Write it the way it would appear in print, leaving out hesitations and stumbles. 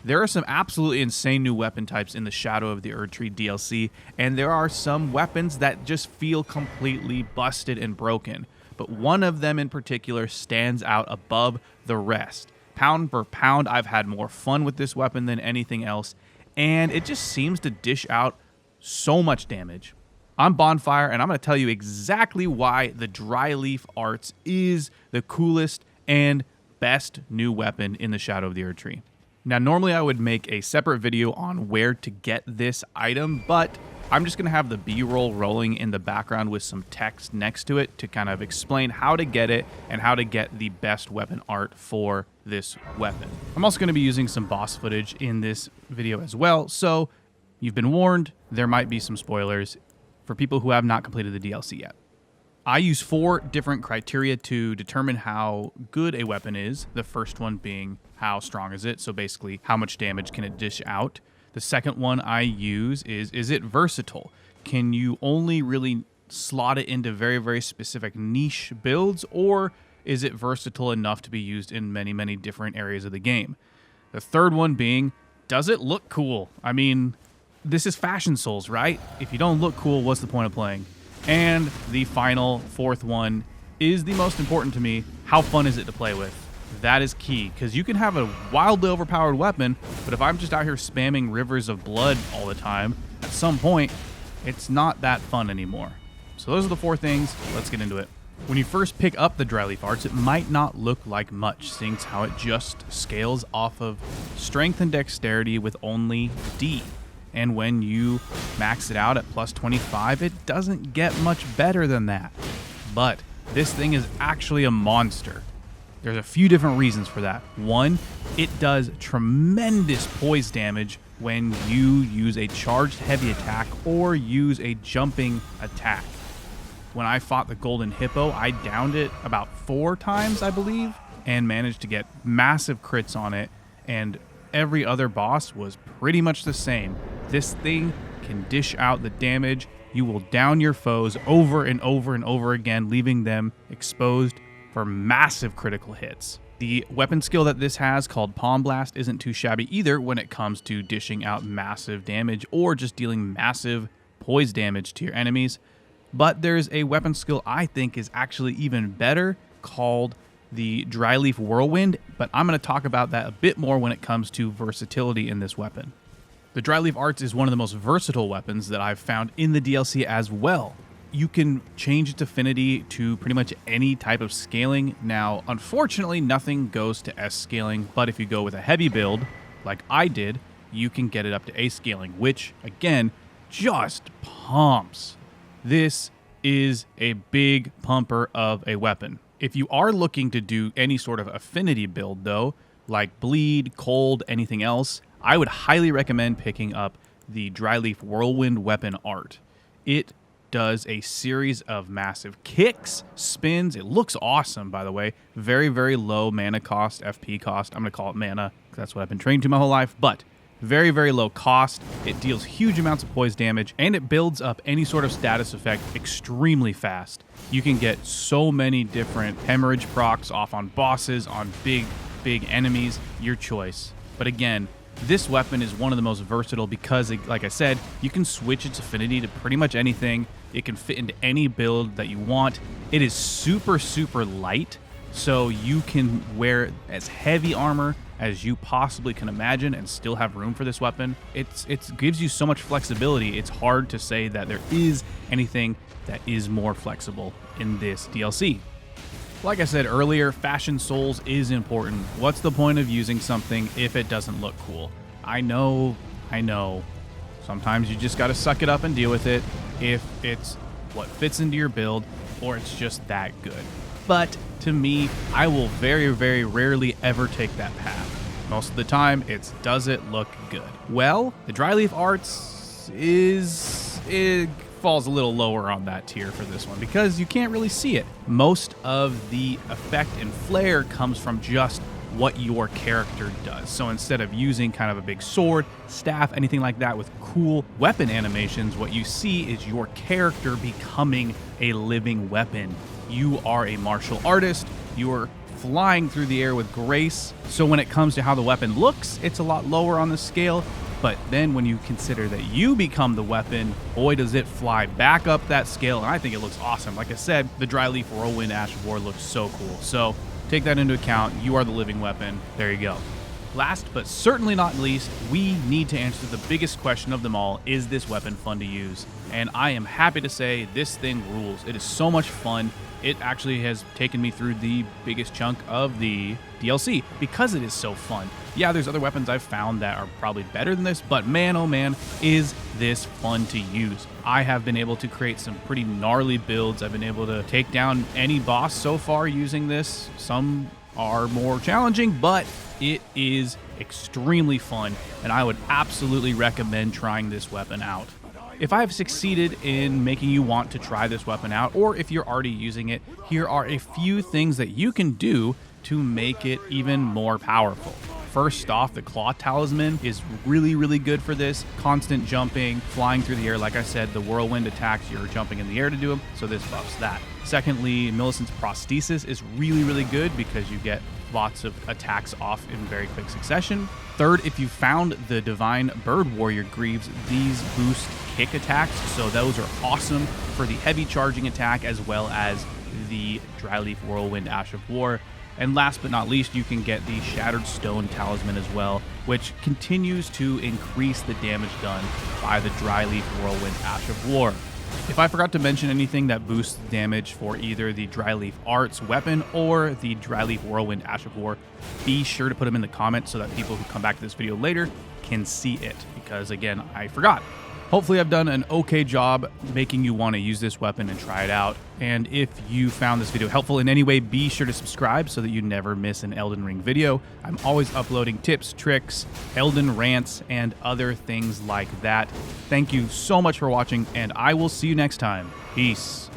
There are some absolutely insane new weapon types in the Shadow of the Erdtree DLC, and there are some weapons that just feel completely busted and broken. But one of them in particular stands out above the rest. Pound for pound, I've had more fun with this weapon than anything else, and it just seems to dish out so much damage. I'm Bonfire, and I'm going to tell you exactly why the Dryleaf Arts is the coolest and best new weapon in the Shadow of the Erdtree. Now, normally I would make a separate video on where to get this item, but I'm just going to have the B-roll rolling in the background with some text next to it to kind of explain how to get it and how to get the best weapon art for this weapon. I'm also going to be using some boss footage in this video as well, so you've been warned, there might be some spoilers for people who have not completed the DLC yet. I use 4 different criteria to determine how good a weapon is. The first one being how strong is it, so basically how much damage can it dish out. The second one I use is it versatile? Can you only really slot it into very, very specific niche builds, or is it versatile enough to be used in many, many different areas of the game? The third one being, does it look cool? I mean, this is Fashion Souls, right? If you don't look cool, what's the point of playing? And the final, fourth one, is the most important to me. How fun is it to play with? That is key, because you can have a wildly overpowered weapon, but if I'm just out here spamming rivers of blood all the time, at some point, it's not that fun anymore. So those are the 4 things. Let's get into it. When you first pick up the Dryleaf Arts, it might not look like much, seeing how it just scales off of strength and dexterity with only D. And when you max it out at plus 25, it doesn't get much better than that. But this thing is actually a monster. There's a few different reasons for that. One, it does tremendous poise damage when you use a charged heavy attack or use a jumping attack. When I fought the Golden Hippo, I downed it about 4 times, I believe, and managed to get massive crits on it, and every other boss was pretty much the same. This thing can dish out the damage. You will down your foes over and over and over again, leaving them exposed for massive critical hits. The weapon skill that this has, called Palm Blast, isn't too shabby either when it comes to dishing out massive damage or just dealing massive poise damage to your enemies. But there's a weapon skill I think is actually even better, called the Dryleaf Whirlwind, but I'm going to talk about that a bit more when it comes to versatility in this weapon. The Dryleaf Arts is one of the most versatile weapons that I've found in the DLC as well. You can change its affinity to pretty much any type of scaling. Now, unfortunately, nothing goes to S scaling, but if you go with a heavy build, like I did, you can get it up to A scaling, which, again, just pumps. This is a big pumper of a weapon. If you are looking to do any sort of affinity build, though, like bleed, cold, anything else, I would highly recommend picking up the Dryleaf Whirlwind weapon art. It does a series of massive kicks, spins. It looks awesome, by the way. Very, very low mana cost, FP cost. I'm going to call it mana because that's what I've been trained to my whole life, but very, very low cost. It deals huge amounts of poise damage, and it builds up any sort of status effect extremely fast. You can get so many different hemorrhage procs off on bosses, on big enemies, your choice. But again, this weapon is one of the most versatile because, like I said, you can switch its affinity to pretty much anything. It can fit into any build that you want. It is super, super light, so you can wear as heavy armor as you possibly can imagine and still have room for this weapon. It gives you so much flexibility. It's hard to say that there is anything that is more flexible in this DLC. Like I said earlier, Fashion Souls is important. What's the point of using something if it doesn't look cool? I know. Sometimes you just gotta suck it up and deal with it if it's what fits into your build or it's just that good. But to me, I will very, very rarely ever take that path. Most of the time, it's does it look good? Well, the Dryleaf Arts it falls a little lower on that tier for this one because you can't really see it. Most of the effect and flair comes from just what your character does. So instead of using kind of a big sword, staff, anything like that with cool weapon animations, what you see is your character becoming a living weapon. You are a martial artist. You're flying through the air with grace. So when it comes to how the weapon looks, it's a lot lower on the scale. But then when you consider that you become the weapon, boy, does it fly back up that scale. And I think it looks awesome. Like I said, the Dryleaf Whirlwind Ash of War looks so cool. So take that into account. You are the living weapon. There you go. Last but certainly not least, we need to answer the biggest question of them all. Is this weapon fun to use? And I am happy to say this thing rules. It is so much fun. It actually has taken me through the biggest chunk of the DLC because it is so fun. Yeah, there's other weapons I've found that are probably better than this, but man, oh man, is this fun to use. I have been able to create some pretty gnarly builds. I've been able to take down any boss so far using this. Some are more challenging, but it is extremely fun, and I would absolutely recommend trying this weapon out. If I have succeeded in making you want to try this weapon out, or if you're already using it, here are a few things that you can do to make it even more powerful. First off, the Claw Talisman is really, really good for this. Constant jumping, flying through the air. Like I said, the whirlwind attacks, you're jumping in the air to do them, so this buffs that. Secondly, Millicent's Prosthesis is really, really good because you get lots of attacks off in very quick succession. Third, if you found the Divine Bird Warrior Greaves, these boost kick attacks, so those are awesome for the heavy charging attack as well as the Dryleaf Whirlwind Ash of War. And last but not least, you can get the Shattered Stone Talisman as well, which continues to increase the damage done by the Dryleaf Whirlwind Ash of War. If I forgot to mention anything that boosts damage for either the Dryleaf Arts weapon or the Dryleaf Whirlwind Ash of War, be sure to put them in the comments so that people who come back to this video later can see it, because again, I forgot. Hopefully I've done an okay job making you want to use this weapon and try it out. And if you found this video helpful in any way, be sure to subscribe so that you never miss an Elden Ring video. I'm always uploading tips, tricks, Elden rants, and other things like that. Thank you so much for watching, and I will see you next time. Peace.